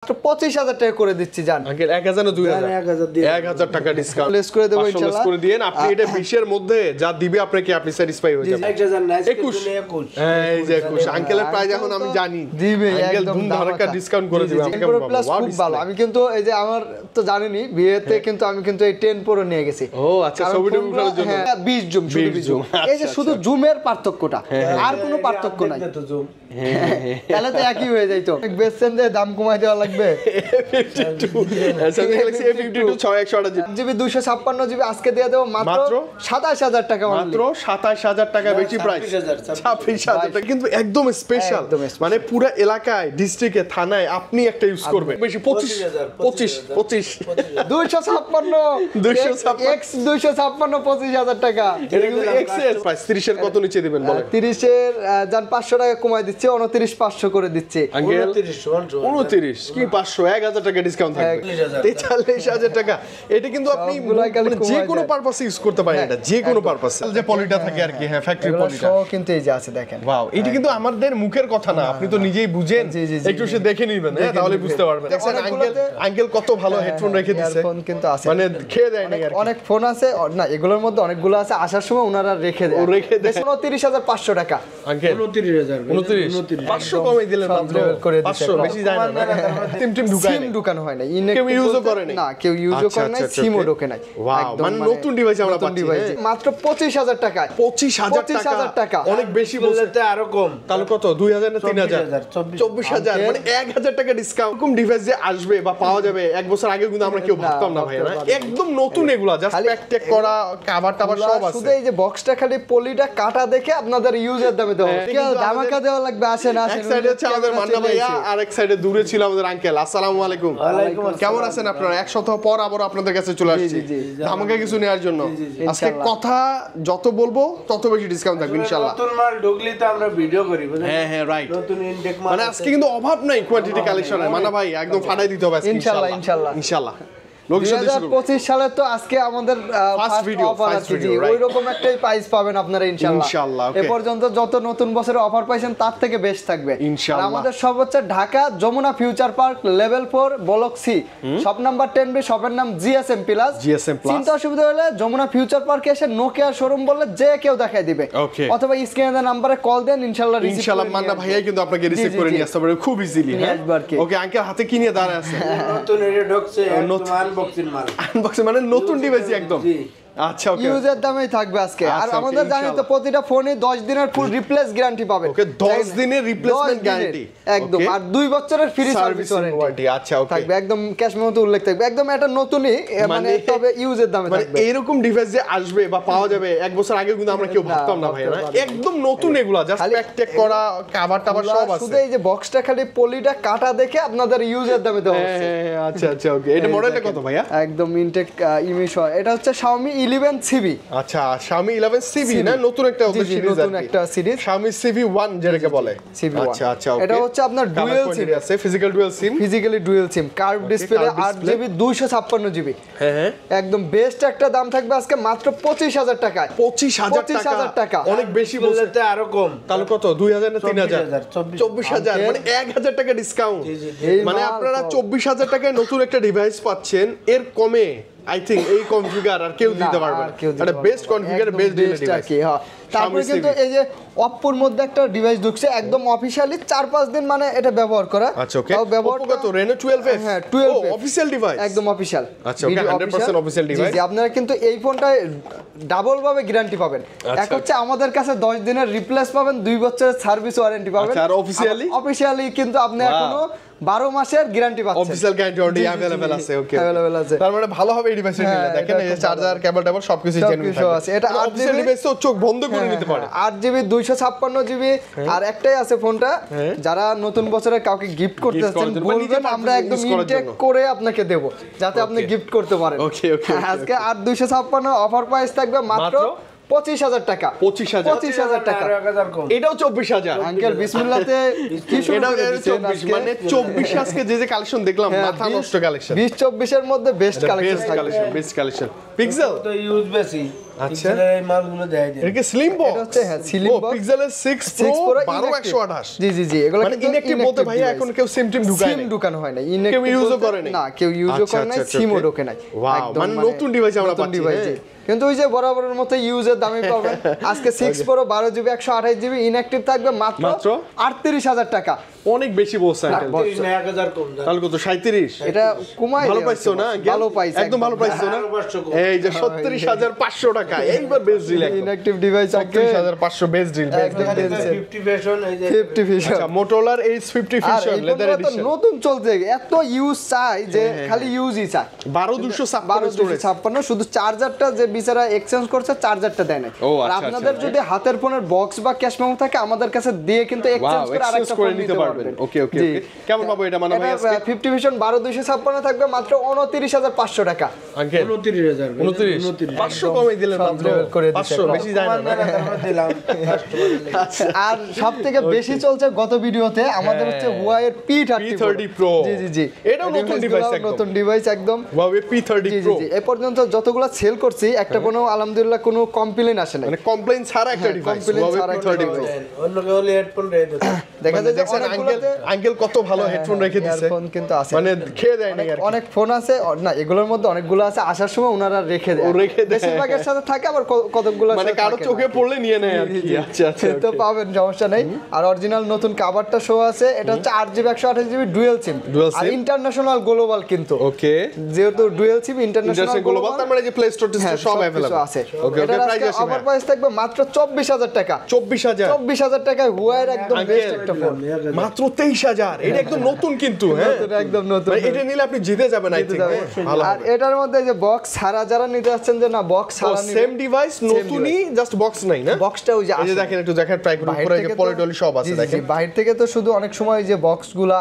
25,000 টাকা করে দিচ্ছি জান আঙ্কেল 1000 না 2000 টাকা ডিসকাউন্ট লেস করে দেব ইনশাআল্লাহ লেস করে দিয়েন আপনি এটা 20 এর মধ্যে যা দিবে আপনাকে আপনি স্যাটিসফাই হয়ে যাবেন 1000 না 21 হ্যাঁ এই যে 21 আঙ্কেলের প্রাইস এখন আমি জানি দিবে আঙ্কেল ধুম ধারাকা ডিসকাউন্ট করে দিবে আমাকে প্লাস খুব ভালো আমি কিন্তু এই যে আমার তো জানেনই বিয়েতে কিন্তু আমি কিন্তু এই 10 প্রো নিয়ে গেছি ও আচ্ছা ছবিটা উঠানোর জন্য 20 জুম শুধু 20 জুম এই যে শুধু জুমের পার্থক্যটা আর কোনো পার্থক্য নাই তাহলে তো একই হয়ে যাইতো বেসেন দিয়ে দাম কমাই দেওয়া লাগবে 52 Samsung Galaxy A52 6128 GB 256 GB আজকে দিয়ে দেব মাত্র 27000 টাকা মাত্র 27000 টাকা বেশি প্রাইস 26000 টাকা কিন্তু একদম স্পেশাল মানে পুরো এলাকায় ডিস্ট্রিক্টে থানায় আপনি একটা ইউজ করবেন বেশি 25 256 x 256 25000 টাকা এটা কিন্তু এক্সেস প্রাইস 30 এর কত নিচে দিবেন বলেন 30 এর জান 500 টাকা কমাই দিচ্ছি 29500 করে দিচ্ছি 29 কি 500 1000 টাকা ডিসকাউন্ট থাকবে 43000 টাকা এটা কিন্তু আপনি যে কোনো পারপাসে ইউজ করতে পারেন এটা যে কোনো পারপাসে যে পলিটা থাকে আর কি হ্যাঁ ফ্যাক্টরি পলিটা সব কিন্তু এই যে আছে দেখেন ওয়াও এটা কিন্তু আমাদের মুখের কথা না আপনি তো নিজেই বুঝেন একটু সে দেখে নেবেন হ্যাঁ তাহলে বুঝতে পারবেন দেখেন আঙ্কেল কত ভালো হেডফোন রেখে দিয়েছে ফোন কিন্তু আছে মানে খেয়ে দেয় না আর অনেক ফোন আছে না এগুলোর মধ্যে অনেকগুলো আছে আসার সময় ওনারা রেখে দেয় 29500 টাকা আঙ্কেল 29 500 কমই দিলেন মাত্র 500 বেশি যায় না টিম ঢুকায় সিম ঢুকানো হয় না কেউ ইউজও করে না কেউ ইউজও করে না সিমও ঢোকে নাই ওয়াও মানে নতুন ডিভাইস আমরা পাচ্ছি মাত্র 25000 টাকা 25000 টাকা অনেক বেশি বলতে আরো কম তাহলে কত 2000 না 3000 24000 মানে 1000 টাকা ডিসকাউন্ট কোন ডিভাইস যে আসবে বা পাওয়া যাবে এক বছর আগে কিন্তু আমরা কেউ ভাবতাম না ভাই না একদম নতুন এগুলা জাস্ট প্যাক টেক করা কভার টাভার সব আছে শুধু এই যে বক্সটা খালি পলিটা কাটা দেখে আপনাদের ইউজের দামে দেওয়া ধামাকা দেওয়া লাগবে আসেন এক সাইডে হচ্ছে আমাদের মান্না ভাইয়া আর এক সাইডে দূরে ছিল আমাদের আঙ্কেল আসসালামু আলাইকুম কেমন আছেন আপনারা এক সপ্তাহ পর আবার আপনাদের কাছে চলে আসছি ধামাকা কিছু নেওয়ার জন্য আজকে কথা যত বলবো তত বেশি ডিসকাউন্ট থাকবে ইনশাআল্লাহ নতুন মাল ঢুকলে তো আমরা ভিডিও করি হ্যাঁ হ্যাঁ রাইট নতুন ইনটেক মাল মানে আজকে কিন্তু অভাব নাই কোয়ান্টিটি কালেকশনে মান্না ভাই একদম ফাটাই দিতে হবে আজকে ইনশাআল্লাহ 2025 সালে তো আজকে আমাদের ফার্স্ট ভিডিও ওই রকম একটাই প্রাইস পাবেন আপনারা ইনশাআল্লাহ এ পর্যন্ত যত নতুন বছরের অফার পাইছেন তার থেকে বেস্ট থাকবে আর আমাদের সর্বোচ্চ Dhaka Jamuna future park level 4 block C shop number 10 B শপের নাম জিএসএম প্লাস চিন্তা অসুবিধা হলে যমুনা ফিউচার পার্কে এসে নোকিয়া শোরুম বললে যে কেউ দেখাই দিবে অথবা স্ক্রিনে দেওয়া নম্বরে কল দেন ইনশাআল্লাহ মান্না ভাইয়া কিন্তু আপনাকে রিসিভ করে নিয়ে আসতে পারবে খুব ইজিলি হ্যাঁ ওকে আঙ্কেল হাতে কি নিয়ে দাঁড়ায় আছে নতুন এটা ঢুকছে আনবক্সিং মানে নতুন ডিভাইস একদম আচ্ছা ওকে ইউজার দামেই থাকবে আজকে আর আমাদের জানি তো প্রতিটা ফোনে 10 দিনের ফুল রিপ্লেস গ্যারান্টি পাবে ওকে 10 দিনের রিপ্লেসমেন্ট গ্যারান্টি একদম আর 2 বছরের ফ্রি সার্ভিস ওয়ারেন্টি আচ্ছা ওকে থাকবে একদম ক্যাশ মেমোতে উল্লেখ থাকবে একদম এটা নতুনই মানে তবে ইউজের দামে থাকবে মানে এরকম ডিভাইস যে আসবে বা পাওয়া যাবে এক বছর আগে কিন্তু আমরা কেউ ভাবতাম না ভাই না একদম নতুন এগুলা জাস্ট প্যাক টেক করা কভার টাভার সব আছে শুধু এই যে বক্সটা খালি পলিটা কাটা দেখে আপনাদের ইউজার দামে দেওয়া হচ্ছে আচ্ছা ওকে এটা মডেলটা কত ভাইয়া একদম ইনটেক ইমেজ এটা হচ্ছে Xiaomi 11CV আচ্ছা Xiaomi 11CV না নতুন একটা সিরিজ নতুন একটা সিরিজ Xiaomi CV1 যেটাকে বলে আচ্ছা ওকে এটা হচ্ছে আপনার ডুয়াল সিম আছে physically dual SIM curve display 8GB 256GB হ্যাঁ একদম বেস্ট একটা দাম থাকবে আজকে মাত্র 25000 টাকায় 25000 টাকা অনেক বেশি বলতে আরো কম তাহলে কত 2000 না 3000 24000 মানে 1000 টাকা ডিসকাউন্ট মানে আপনারা 24000 টাকায় নতুন একটা ডিভাইস পাচ্ছেন এর কমে আই থিং এই কনফিগার আর কেউ দিতে পারবে না এটা বেস্ট কনফিগার বেস্ট ডিভাইস হ্যাঁ তারপরে কিন্তু এই যে Oppo-র মধ্যে একটা ডিভাইস ঢুকছে একদম অফিশিয়ালি 4-5 দিন মানে এটা ব্যবহার করা আচ্ছা ওকে Oppo কত Reno 12F হ্যাঁ 12F অফিশিয়াল ডিভাইস একদম অফিশিয়াল আচ্ছা ওকে 100% অফিশিয়াল ডিভাইস জি আপনারা কিন্তু এই ফোনটায় ডাবল ভাবে গ্যারান্টি পাবেন এক হচ্ছে আমাদের কাছে 10 দিনের রিপ্লেস পাবেন 2 বছরের সার্ভিস ওয়ারেন্টি পাবেন আচ্ছা আর অফিশিয়ালি কিন্তু আপনি এখনো 12 মাসের গ্যারান্টি পাচ্ছেন অফিশিয়াল গ্যারান্টি অলরেডি अवेलेबल আছে ওকে अवेलेबल আছে তার মানে ভালো হবে এই ডিভাইসটা নিলে দেখেন এই চার্জার কেবল টেবল সবকিছু জেনুইন আছে এটা অফিশিয়াল ডিভাইস তো চোখ বন্ধ করে নিতে পারে 8GB 256GB আর একটাই আছে ফোনটা যারা নতুন বছরে কাউকে গিফট করতে যাচ্ছেন বলবেন আমরা একদম ইনটেক করে আপনাকে দেব যাতে আপনি গিফট করতে পারেন ওকে আজকে 8256 অফার প্রাইস থাকবে মাত্র 25000 টাকা 25000 টাকা এটাও 24000 আঙ্কেল বিসমিল্লাহতে কি শুরু করে দিয়েছেন মানে 24 আজকে যে কালেকশন দেখলাম মাথা নষ্ট কালেকশন 20-24 এর মধ্যে best collection best collection pixel তো ইউজ বেশি আচ্ছা এই মালগুলো দেখাই দেন। এটা কি স্লিম বক্স? এটা হচ্ছে হ্যাঁ স্লিম বক্স পিক্সেলের 6 Pro 12128। জি জি জি, এগুলো মানে ইনঅ্যাকটিভ বলতে ভাই এখন কেউ সিম টিম ঢুকায় সিম না, ঢুকানো হয় না, কেউ ইউজও করে না, না কেউ ইউজও করে না, সিমও ঢোকে না। ওয়াও, মানে নতুন ডিভাইস আমরা পাচ্ছি। কিন্তু ওই যে বরাবরের মতো ইউজের দামে পাবেন। আজকে 6 Pro 12GB 128GB ইনঅ্যাকটিভ থাকবে মাত্র 38000 টাকা। অনেক বেশি বলছেন, 1000 কম দাম। তাহলে কত 37? এটা কমাই ভালো পাইছো না? ভালো পাইছো, একদম ভালো পাইছো না? এই যে 37500 টাকা এইবার best deal, inactive device 37500 best deal. একদম 50 ফ্যাশন এই যে 50 ফিশন। আচ্ছা Motorola H50 fission leather addition নতুন চলছে, এত ইউজ চাই যে খালি ইউজই চাই। 12256 শুধু চার্জারটা যে বিচারা এক্সচেঞ্জ করছে, চার্জারটা দেয় না। আর আপনাদের যদি হাতের ফোনের বক্স বা ক্যাশ মেমো থাকে আমাদের কাছে দিয়ে কিন্তু এক্সচেঞ্জ করে আরেকটা ফোন নিতে পারবেন। ওকে ওকে ওকে, কেমন পাবো এটা মানে ভাই আজকে? 50 ভিশন 12256 থাকবে মাত্র 29500 টাকা। আঙ্কেল 29000 29 500 কমই দিলেন মাত্র, 500 বেশি যায় না। দিলাম। আর সবথেকে বেশি চলছে গত ভিডিওতে আমাদের হচ্ছে Huawei P30 Pro। জি জি জি, এটাও নতুন ডিভাইস, একদম নতুন ডিভাইস একদম। Huawei P30 জি Pro। জি, এই পর্যন্ত যতগুলো সেল করছি একটা কোনো আলহামদুলিল্লাহ কোনো কমপ্লেইন আসে না, মানে কমপ্লেইন ছাড়া একটা ডিভাইস complaint Huawei ছাড়া P30 Pro। অন্য কেউ হেডফোন রেখে দিত। দেখা যায় যে দেখছেন আঙ্কেল কত ভালো হেডফোন রেখে দিয়েছে, ফোন কিন্তু আছে, মানে খেয়ে দেয় না আর কি। অনেক ফোন আছে না, এগুলোর মধ্যে অনেকগুলো আছে আসার সময় ওনারা রেখে দেয়, বেশিরভাগের সাথে থাকে, আবার কতগুলো মানে কারো চোখে পড়লে নিয়ে নেয় আর কি। আচ্ছা আচ্ছা, তো পাবেন, সমস্যা নেই। আর অরিজিনাল নতুন কভারটা শো আছে, এটা হচ্ছে 8GB 128GB ডুয়াল সিম আর ইন্টারন্যাশনাল গ্লোবাল, কিন্তু ওকে যেহেতু ডুয়াল সিম ইন্টারন্যাশনাল গ্লোবাল, তার মানে যে প্লে স্টোর সব अवेलेबल আছে। ওকে ওকে, প্রাইস আছে আমার প্রাইস থাকবে মাত্র 24000 টাকা। 24000 টাকায় Huawei একদম বেস্ট একটা ফোন, মাত্র 23000। এটা একদম নতুন কিন্তু, হ্যাঁ একদম নতুন। মানে এটা নিলে আপনি জিতে যাবেন আই থিংক। ভালো, আর এটার মধ্যে যে বক্স ছাড়া যারা নিতে যাচ্ছেন, যে না বক্স ছাড়া নিতে, সেম ডিভাইস নতুনই, জাস্ট বক্স নাই না, বক্সটা ওই যে এই যে দেখেন, একটু দেখেন ট্রাই করুন, উপরে যে পলিটলি সব আছে দেখেন। বাইরে থেকে তো শুধু অনেক সময় যে বক্সগুলা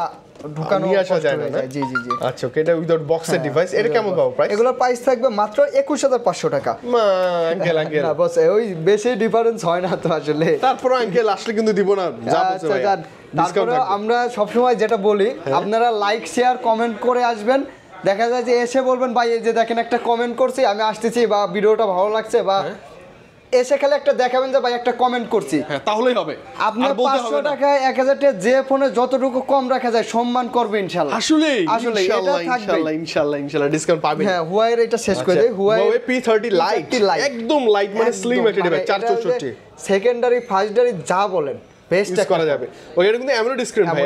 ঢুকানো নিয়ে আসা যায় না। জি জি জি। আচ্ছা ওকে, এটা উইদাউট বক্সের ডিভাইস, এটা কেমন পাবো প্রাইস? এগুলোর প্রাইস থাকবে মাত্র 21500 টাকা। আঙ্কেল না বস, ওই বেশি ডিফারেন্স হয় না তো আসলে। তারপর আঙ্কেল আসলে কিন্তু দিব না, যা বলছে ভাই। তারপরে আমরা সবসময় যেটা বলি, আপনারা লাইক শেয়ার কমেন্ট করে আসবেন। দেখা যায় যে এসে বলবেন ভাই এই যে দেখেন একটা কমেন্ট করছি, আমি আসতেছি, বা ভিডিওটা ভালো লাগছে, বা এসে খালি একটা দেখাবেন যে ভাই একটা কমেন্ট করছি, হ্যাঁ তাহলেই হবে। আপনার 500 টাকায় 1000 টাকা যে ফোনে যতটুকু কম রাখা যায় সম্মান করবে ইনশাআল্লাহ। আসলে ইনশাআল্লাহ ডিসকাউন্ট পাবেন। হ্যাঁ, Huawei এটা শেষ করে দেই। Huawei P30 Lite একদম লাইট, মানে স্লিম একটা ডিভাইস, 464 সেকেন্ডারি ফার্স্টডারি যা বলেন বেস্ট করা যাবে। ওই এটা কিন্তু অ্যামোলেড স্ক্রিন ভাই।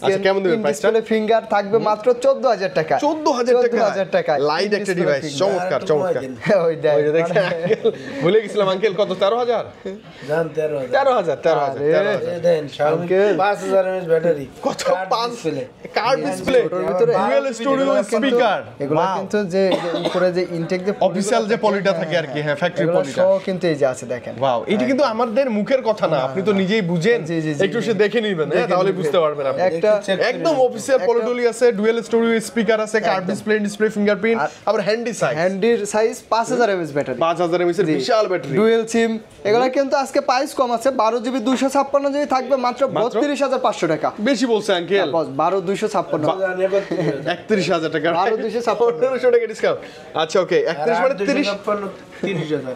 আচ্ছা কেমন দিবেন প্রাইসটা? ডিসপ্লে ফিঙ্গার থাকবে মাত্র 14000 টাকা। 14000 টাকা লাইট একটা ডিভাইস, চমৎকার চমৎকার। ওই দেখেন ভুলে গেছিলাম আঙ্কেল, কত 13000 জান 13000 দেন Xiaomi 5000 mAh ব্যাটারি, কত 5 card display, dual studio speaker. এগুলো কিন্তু যে উপরে যে ইনটেক যে অফিশিয়াল যে পলিটা থাকে আর কি, হ্যাঁ ফ্যাক্টরি পলিটা, সব কিন্তু এই যে আছে দেখেন। ওয়াও, এটা কিন্তু আমাদের মুখের কথা না, আপনি তো নিজেই বুঝেন, একটু সে দেখে নেবেন, হ্যাঁ তাহলে বুঝতে পারবেন আপনি। একটা একদম অফিশিয়াল পলিটলি আছে, ডুয়াল স্টুডিও স্পিকার আছে, কার্ড ডিসপ্লে ফিঙ্গারপ্রিন্ট, আবার handy size 5000 mAh battery, 5000 mAh এর বিশাল ব্যাটারি, ডুয়াল সিম। এগুলা কিন্তু আজকে প্রাইস কম আছে, 12GB 256GB থাকবে মাত্র 32500 টাকা। বেশি বলছে আঙ্কেল, 12256 31000 টাকা, 12256 টাকা ডিসকাউন্ট। আচ্ছা ওকে, 31 মানে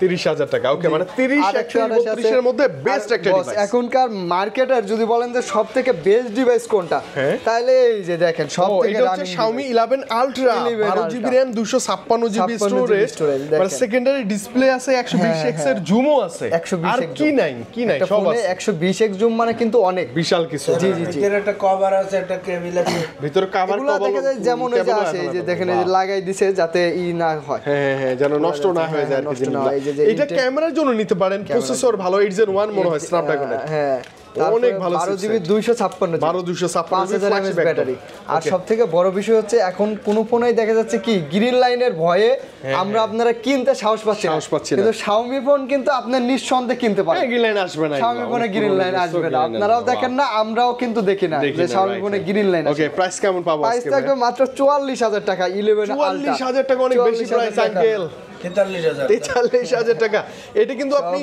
30000 টাকা। ওকে, মানে 30 31 এর মধ্যে বেস্ট একটা ডিভাইস। এখনকার মার্কেটার যদি বলেন যে সবথেকে বেস্ট ডিভাইস কোনটা, তাহলে এই যে দেখেন সবথেকে এটা হচ্ছে Xiaomi 11 Ultra, 12GB RAM, 256GB storage, মানে সেকেন্ডারি ডিসপ্লে আছে, 120x এর জুমও আছে, আর কি নাই সব আছে। 120x জুম মানে কিন্তু অনেক বিশাল কিছু। জি জি জি, এর একটা কভার আছে, একটা কেবল আছে ভিতরে কভার দেখা যায় যেমন এই যে আসে, এই যে দেখেন এই যে লাগাই দিছে যাতে ই না হয়, হ্যাঁ যেন নষ্ট না হয়ে যায় আর কি জিনিসটা। এটা ক্যামেরার জন্য নিতে পারেন, প্রসেসর ভালো, 8 Gen 1 মনে হয় স্ন্যাপড্রাগনের, হ্যাঁ অনেক ভালো 12GB 256 5000 mAh ব্যাটারি। আর সবথেকে বড় বিষয় হচ্ছে এখন কোন ফোনেই দেখা যাচ্ছে কি গ্রিন লাইনের ভয়ে আমরা আপনারা কিনতে সাহস পাচ্ছি না, কিন্তু Xiaomi ফোন কিন্তু আপনি নিঃসন্দেহে কিনতে পারেন। গ্রিন লাইন আসবে না, Xiaomi ফোনে গ্রিন লাইন আসবে না, আপনারাও দেখেন না, আমরাও কিন্তু দেখি না যে Xiaomi ফোনে গ্রিন লাইন আসে। ওকে, প্রাইস কেমন পাবো আজকে? প্রাইস থাকবে মাত্র 44000 টাকা, 11 Ultra। 44000 টাকা অনেক বেশি প্রাইস আঙ্কেল। 43,000 টাকা। এটা কিন্তু আপনি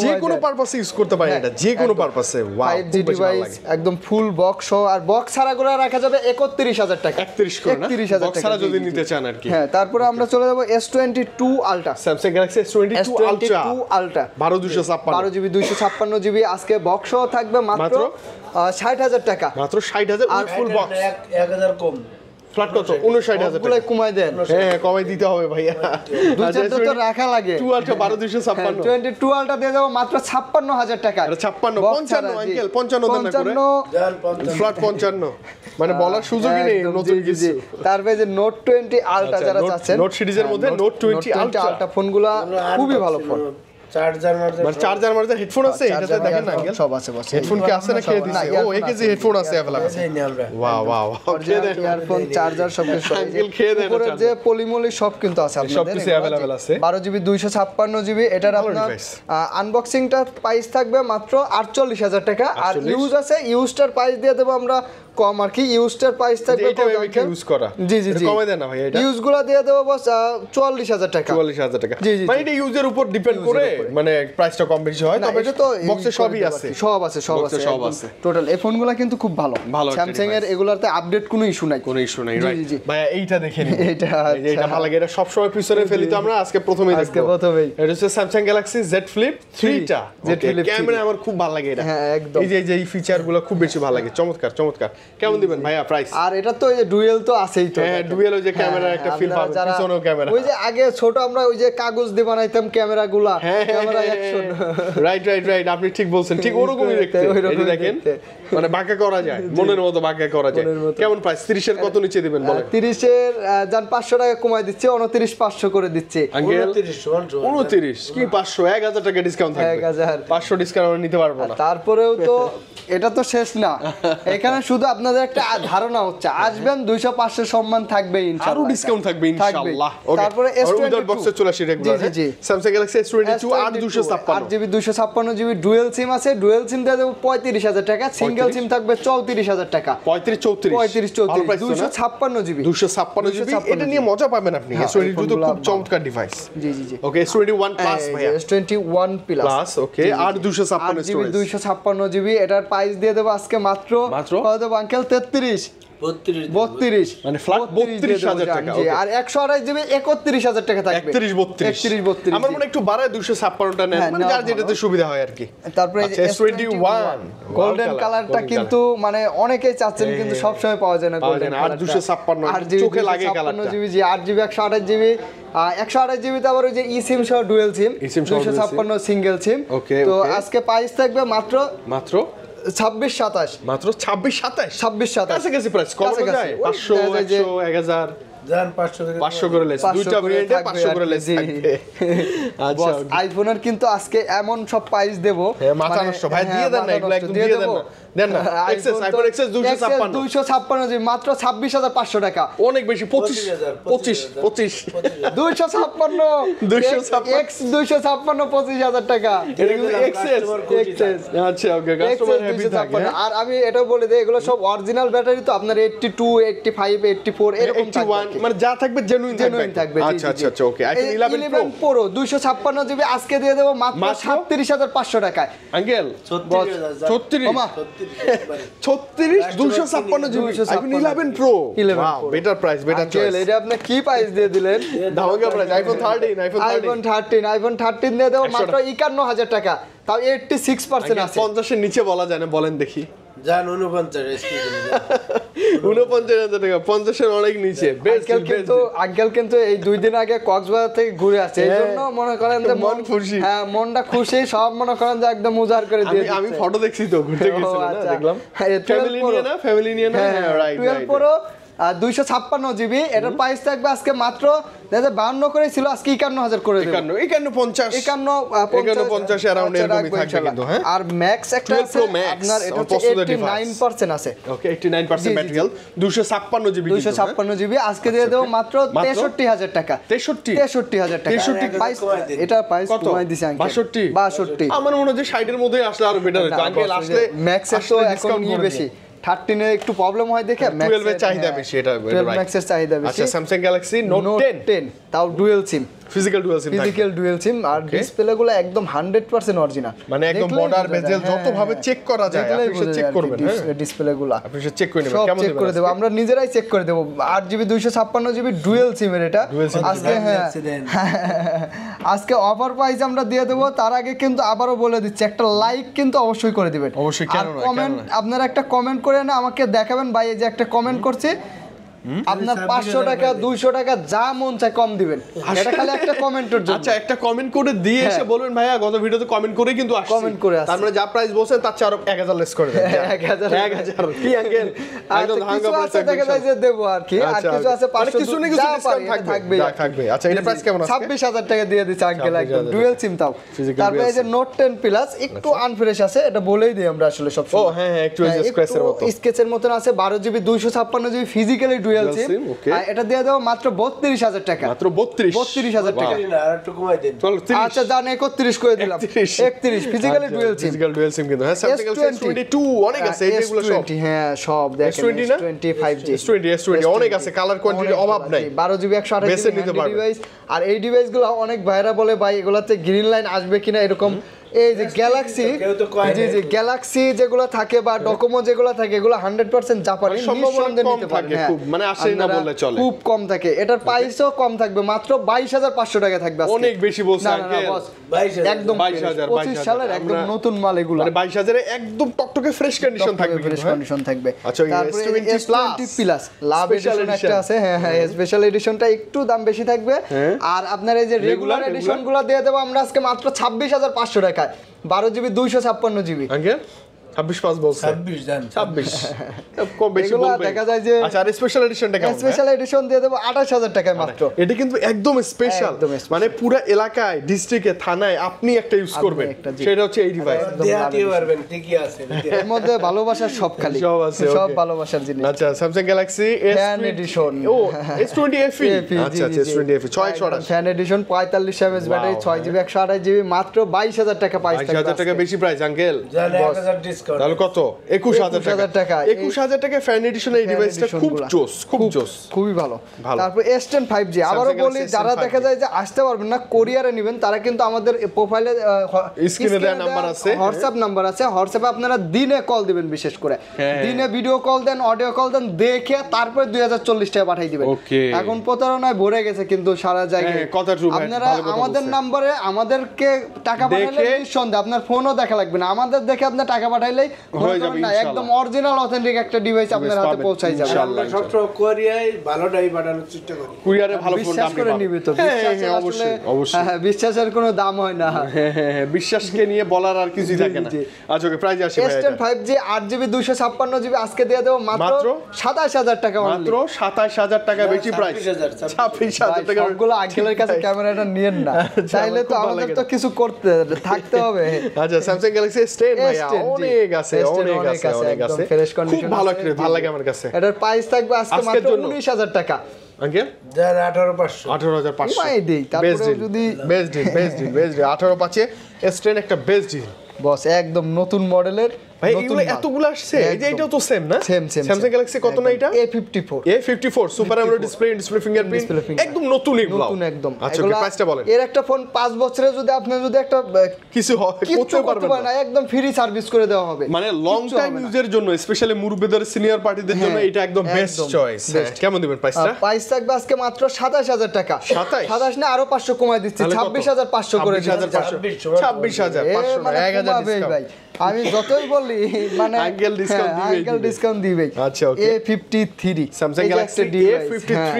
যে কোনো পারপাসে ইউজ করতে পারেন, এটা যে কোনো পারপাসে। ওয়াও, 5G ডিভাইস একদম ফুল বক্স সহ, আর বক্স ছাড়া করে রাখা যাবে 31,000 টাকা। 31 করে না, 31,000 বক্স ছাড়া যদি নিতে চান আর কি। হ্যাঁ, তারপরে আমরা চলে যাব S22 ultra, Samsung Galaxy S22 ultra 12/256 12GB 256GB। আজকে বক্স সহ থাকবে মাত্র 60,000 টাকা। মাত্র 60,000 আর ফুল বক্স 1000 কম। ফ্ল্যাট কত? 59,000 টাকা। কমাই দেন। হ্যাঁ, কমাই দিতে হবে ভাইয়া। দুই চারটা তো রাখা লাগে। 2 আলট্রা 12/256 22 আলট্রা দিয়ে দেব মাত্র 56,000 টাকা। এটা 56 55 আঙ্কেল 55 দেন না করে। ফ্ল্যাট 55 মানে বলার সুযোগই নেই নতুন কিছু। তারপরে যে নোট 20 আলট্রা যারা চাচ্ছেন, নোট সিরিজের মধ্যে নোট 20 আলট্রা ফোনগুলা খুবই ভালো ফোন। চার্জার মারতে হেডফোন আছে, এটাতে দেখেন না আঙ্কেল সব আছে। বস হেডফোন কি আছে না খেয়ে দিছে? ও একেজি হেডফোন আছে available. Wow wow, earphone charger সব কিছু আঙ্কেল খেয়ে দেন। উপরে যে পলিমলি সব কিন্তু আছে আপনাদের, সব কিছু अवेलेबल আছে। 12GB 256GB। এটার আপনার আনবক্সিংটা প্রাইস থাকবে মাত্র 48,000 টাকা। আর ইউজ আছে, ইউজটার প্রাইস দিয়ে দেব আমরা কম আর কি। ইউজটার প্রাইস থাকবে এটা ইউজ করা। জি জি জি, কমাই দেন না ভাই। এটা ইউজগুলো দিয়ে দেব বস 44,000 টাকা। 44,000 টাকা। জি জি, মানে এটা ইউজের উপর ডিপেন্ড করে মানে প্রাইসটা কম বেশি হয়। তবে এটা তো বক্সে সবই আছে, সব আছে সব আছে টোটাল। এই ফোনগুলো কিন্তু খুব ভালো। স্যামসাং এর এগুলাতে আপডেট কোনো ইস্যু নাই, রাইট? ভাই এইটা দেখেন, এটা ভালো লাগে। এটা সব সময় পিছনে ফেলি তো আমরা, আজকে প্রথমেই দেখব। এটা হচ্ছে Samsung Galaxy Z Flip 3 টা। ক্যামেরা আমার খুব ভালো লাগে এটা। হ্যাঁ একদম, এই যে এই ফিচারগুলো খুব বেশি ভালো লাগে। চমৎকার চমৎকার। কেমন দিবেন ভাইয়া প্রাইস? আর এটা তো এই যে ডুয়েল তো আছেই তো। হ্যাঁ, ডুয়েল ওই যে ক্যামেরার একটা ফিল পাবেন, পিছনেও ক্যামেরা। ওই যে আগে ছোট আমরা ওই যে কাগজ দিয়ে বানাইতাম ক্যামেরাগুলা, ক্যামেরা অ্যাকশন। রাইট, আপনি ঠিক বলছেন। ঠিক ওরকমই দেখতে। এই যে দেখেন, মানে বাঁকা করা যায়, মনের মতো বাঁকা করা যায়। কেমন প্রাইস? 30 এর কত নিচে দিবেন বলেন? 30 এর জান 500 টাকা কমাই দিচ্ছে, 29,500 করে দিচ্ছে। 29 কি 500? 1000 টাকা ডিসকাউন্ট থাকবে। 1000 500 ডিসকাউন্ট আমরা নিতে পারবো না। তারপরেও তো এটা তো শেষ না। এখানে শুধু আপনাদের একটা ধারণা হচ্ছে, আসবেন 200-500 সম্মান থাকবে ইনশাআল্লাহ, আরো ডিসকাউন্ট থাকবে ইনশাআল্লাহ। তারপরে S22 বক্সে চলে আসি রেগুলার। জি Samsung Galaxy S22 8GB 256GB dual SIM আছে। ডুয়েল সিম দিয়ে দেব 35,000 টাকা। সিঙ্গেল সিম থাকবে 34,000 টাকা। 35-34 256GB 256GB। এটা নিয়ে মজা পাবেন আপনি। S22 তো খুব চমৎকার ডিভাইস। জি ওকে, S21 প্লাস ভাইয়া। S21 প্লাস ওকে, আর 256 স্টোরেজ। 256GB। এটার প্রাইস দিয়ে দেব আজকে মাত্র কত দেব আঙ্কেল? 32 মানে ফ্ল্যাট 32,000 টাকা। আর 128GB 31,000 টাকা থাকবে। 31-32 আমার মনে একটু বাড়ায় 256টা নেন, মানে যার যেটাতে সুবিধা হয় আর কি। তারপরে S21 গোল্ডেন কালারটা কিন্তু মানে অনেকেই চাচ্ছেন, কিন্তু সব সময় পাওয়া যায় না গোল্ডেন কালার। 256 চোখে লাগে কালারটা। 8GB 128GB 128GB তে আবার ওই যে eSIM সহ ডুয়াল সিম 256 সিঙ্গেল সিম। তো আজকে প্রাইস থাকবে মাত্র 26-27। মাত্র 26-27 কাছাকাছি প্রাইস। কম যায় 500 100 1000 জান 500 করে লেস। দুইটা ভেরিয়েন্টে 500 করে লেস থাকবে। আচ্ছা, আইফোনের কিন্তু আজকে এমন সব প্রাইস দেব, মাথা নষ্ট ভাই। দিয়ে দেন না, এগুলা একদম দিয়ে দেন না। এক্সেস আইফোন এক্সেস 256 মাত্র 26,500 টাকা। অনেক বেশি। 25 256 X 256 25,000 টাকা। এটা কিন্তু এক্সেস। আচ্ছা ওকে, কাস্টমার হ্যাপি থাকে। আর আমি এটাও বলে দেই, এগুলো সব অরিজিনাল ব্যাটারি তো, আপনার 82 85 84 এরকম 81 মানে যা থাকবে জেনুইন থাকবে। আচ্ছা ওকে। আইফোন 11 Pro 256GB আজকে দিয়ে দেব মাত্র 37,500 টাকায়। Uncle 36 256GB iPhone 11 Pro। Wow, better price, better choice. এটা আপনি কি প্রাইস দিয়ে দিলেন? ধামাকা প্রাইস। আইফোন 13 দিয়ে দেব মাত্র 51,000 টাকা। তাও 86% আছে। 50 এর নিচে বলা যায় না, বলেন দেখি। জান 49 49,000 টাকা। 50 এর অনেক নিচে। আঙ্কেল কিন্তু এই 2 দিন আগে কক্সবাজার থেকে ঘুরে আসছে, এইজন্য মনে করেন যে মন খুশি। হ্যাঁ, মনটা খুশি। সব মনে করেন যে একদম উজাড় করে দিয়ে। আমি ফটো দেখছি তো, ঘুরতে গেছিলাম না, দেখলাম। ফ্যামিলি নিয়ে না। হ্যাঁ রাইট। 12 Pro 256GB। এটার প্রাইস থাকবে আজকে মাত্র 52 করে ছিল, আজকে 51,000 করে দেব। 51-50 অ্যারাউন্ড এরকমই থাকবে কিন্তু। হ্যাঁ, আর ম্যাক্স একটা আছে আপনার, এটা হচ্ছে 89% আছে। ওকে, 89% ম্যাটেরিয়াল। 256GB আজকে দিয়ে দেব মাত্র 63,000 টাকা। 63,000 টাকা। এটা প্রাইস কমাই দিছে আঙ্কেল। 62 আমার মনে হয় যে 60 এর মধ্যে আসলে আরো বেটার হতো। আঙ্কেল আসলে ম্যাক্স এর তো এখন বেশি। 13 এ একটু প্রবলেম হয় দেখে 12 এর চাহিদা বেশি, এটা 12 ম্যাক্স এর চাহিদা বেশি। আচ্ছা Samsung Galaxy Note 10 তাও dual SIM, physical dual SIM আর ডিসপ্লে গুলো একদম 100% অরিজিনাল, মানে একদম বর্ডার বেজেল যত ভাবে চেক করা যায় আপনি সেটা চেক করবেন। ডিসপ্লে গুলো আপনি সেটা চেক করে নেবেন, কেমন চেক করে দেব, আমরা নিজেরাই চেক করে দেব। 8GB 256GB ডুয়াল সিমের এটা আজকে আজকে অফার প্রাইস আমরা দিয়ে দেব। তার আগে কিন্তু আবারও বলে দিচ্ছি, একটা লাইক কিন্তু অবশ্যই করে দিবেন, অবশ্যই। কেন না, কমেন্ট আপনারা একটা কমেন্ট করে না আমাকে দেখাবেন, ভাই এই যে একটা কমেন্ট করছি, আপনার 500 টাকা 200 টাকা যা মন চায় কম দিবেন, এটা খালি একটা কমেন্টের জন্য। আচ্ছা একটা কমেন্ট করে দিয়ে এসে বলবেন ভাইয়া গত ভিডিওতে কমেন্ট করেই কিন্তু আসছে, কমেন্ট করে আসছে, তার মানে যা প্রাইস বলছেন তার চেয়ে আরো 1000 লেস করে দেন। 1000 কি আঙ্কেল একদম ভাঙা প্রাইস টাকা দিয়ে দেব আর কি, আর কিছু আছে 500 কিছু না কিছু ডিসকাউন্ট থাকবে। আচ্ছা এটা প্রাইস কেমন আছে? 26000 টাকা দিয়ে দিচ্ছি আঙ্কেল, একদম ডুয়াল সিম তাও। তারপরে এই যে Note 10 প্লাস একটু আনফ্রেশ আছে, এটা বলেই দিই আমরা আসলে সব সময়। ও হ্যাঁ একটু স্ক্র্যাচের মতো, স্কেচের মতন আছে, 12GB 256GB physically dual SIM, এটা দিয়ে দেব মাত্র 32000 টাকা, মাত্র 32000 টাকা। আর একটু কমাই দেন। আচ্ছা জান 31 করে দিলাম, 31 physically dual SIM, physical dual SIM কিন্তু হ্যাঁ Samsung Galaxy S22 অনেক আছে, এইগুলো সব হ্যাঁ সব দেখেন, S20 5G S20 অনেক আছে, কালার কোয়ান্টিটি অভাব নাই, 12GB 128GB ডিভাইস। আর এই ডিভাইসগুলো অনেক ভাইরা বলে ভাই এগুলাতে গ্রিন লাইন আসবে কিনা এরকম, এই যে গ্যালাক্সি, জি গ্যালাক্সি যেগুলো থাকে বা ডোকোমো যেগুলো থাকে এগুলো 100% জাপানি, নিঃসন্দেহে নিতে পারবেন, খুব মানে আসেই না বললে চলে, খুব কম থাকে। এটার প্রাইসও কম থাকবে, মাত্র 22500 টাকা থাকবে আজকে। অনেক বেশি বলছেন আঙ্কেল, 22000 একদম 25 সালের একদম নতুন মাল এগুলো, মানে 22000 এ একদম টকটকে ফ্রেশ কন্ডিশন থাকবে, ফ্রেশ কন্ডিশন থাকবে। আচ্ছা তারপরে S20 প্লাস লাভ এডিশন একটা আছে, হ্যাঁ স্পেশাল এডিশনটা একটু দাম বেশি থাকবে। আর আপনার এই যে রেগুলার এডিশনগুলো দিয়ে দেব আমরা আজকে মাত্র 26500 টাকায়, 12GB 256GB। আঙ্কেল 26 বলছে, 26 কম বেশি বলবে, দেখা যায় যে। আচ্ছা আর স্পেশাল এডিশনটা কেমন? স্পেশাল এডিশন দিয়ে দেব 28000 টাকায় মাত্র। এটা কিন্তু একদম স্পেশাল, মানে পুরো এলাকায় ডিস্ট্রিক্টে থানায় আপনি একটা ইউজ করবেন, সেটা হচ্ছে এই ডিভাইস। দেখাতে পারবেন ঠিকই আছে, এর মধ্যে ভালোবাসার সব খালি সব আছে, সব ভালোবাসার জিনিস। আচ্ছা Samsung Galaxy ফ্যান এডিশন, ও S20 FE, আচ্ছা S20 FE 628 fan addition, 45 mAh battery, 6GB 128GB, মাত্র 22000 টাকা প্রাইস থাকবে। 22000 টাকা বেশি প্রাইস আঙ্কেল, জানে 1000 ডিসকাউন্ট, তাহলে কত? 21000 টাকা। 21000 টাকা ফ্যান এডিশন এই ডিভাইসটা খুব জোস, খুব জোস, খুবই ভালো। তারপর S10 5G আবারো বলি, যারা দেখা যায় যে আসতে পারবেন না কোরিয়ারে নেবেন, তারা কিন্তু আমাদের প্রোফাইলে স্ক্রিনে দেওয়া নাম্বার আছে, হোয়াটসঅ্যাপ নাম্বার আছে, হোয়াটসঅ্যাপে আপনারা দিনে কল দিবেন, বিশেষ করে দিনে ভিডিও কল দেন, অডিও কল দেন, দেখে তারপর 2040 টাকা পাঠিয়ে দিবেন। এখন প্রতারণায় ভরে গেছে কিন্তু সারা জায়গায়, আপনারা আমাদের নম্বরে আমাদেরকে টাকা পাঠালে নিঃসন্দেহে আপনার ফোনও দেখা লাগবে না, আমাদের দেখে আপনার টাকা পাঠাইলেই হয়ে যাবে, একদম অরিজিনাল অথেন্টিক একটা ডিভাইস আপনার হাতে পৌঁছাই যাবে ইনশাআল্লাহ। সবসময় কোরিয়ায় ভালোটাই পাঠানোর চেষ্টা করি, কুরিয়ারে ভালো ফোন বিশ্বাস করে নিবি তো, অবশ্যই অবশ্যই, হ্যাঁ বিশ্বাসের কোনো দাম হয় না, হ্যাঁ বিশ্বাসকে নিয়ে বলার আর কিছুই থাকে না। আচ্ছা ওকে প্রাইস আসে ভাই, S10 5G 8GB 256GB আজকে দিয়ে দেব মাত্র 27000 টাকা, মাত্র 27000 টাকা, বেশি প্রাইস 26000 টাকা। সবগুলো আঙ্কেলের কাছে ক্যামেরাটা নিয়েন না, চাইলে তো আমাদের তো কিছু করতে থাকতে হবে। আচ্ছা Samsung Galaxy S10 ভাই অনেক আছে, অনেক আছে, ফ্রেশ কন্ডিশন, খুব ভালো লাগে আমার কাছে। এটার প্রাইস থাকবে আজকে মাত্র 19000 টাকা আঙ্কেল, যার 18500 18500 কমাই দেই, তারপরে যদি বেস্ট ডিল 18500 S10 একটা বেস্ট ডিল বস, একদম নতুন মডেলের। ভাই এগুলো এতগুলো আসছে, এই যে এটাও তো সেম না, সেম Samsung Galaxy কত না এটা A54 super AMOLED display fingerprint, একদম নতুন এগুলো, নতুন একদম। আচ্ছা ওকে প্রাইসটা বলেন। এর একটা ফোন 5 বছরে যদি আপনি যদি একটা কিছু করতে পারবেন না, একদম ফ্রি সার্ভিস করে দেওয়া হবে, মানে লং টাইম ইউজের জন্য, স্পেশালি মুরব্বিদের সিনিয়র পার্টিদের জন্য এটা একদম বেস্ট চয়েস। কেমন দিবেন প্রাইসটা? প্রাইস থাকবে আজকে মাত্র 27000 টাকা, 27 না আরো 500 কমাই দিচ্ছি, 26500 করে দিচ্ছি, 26500 1000 ভাই আমি যতই বলি মানে আঙ্কেল ডিসকাউন্ট দিবেই। আচ্ছা ওকে A53 Samsung Galaxy A53,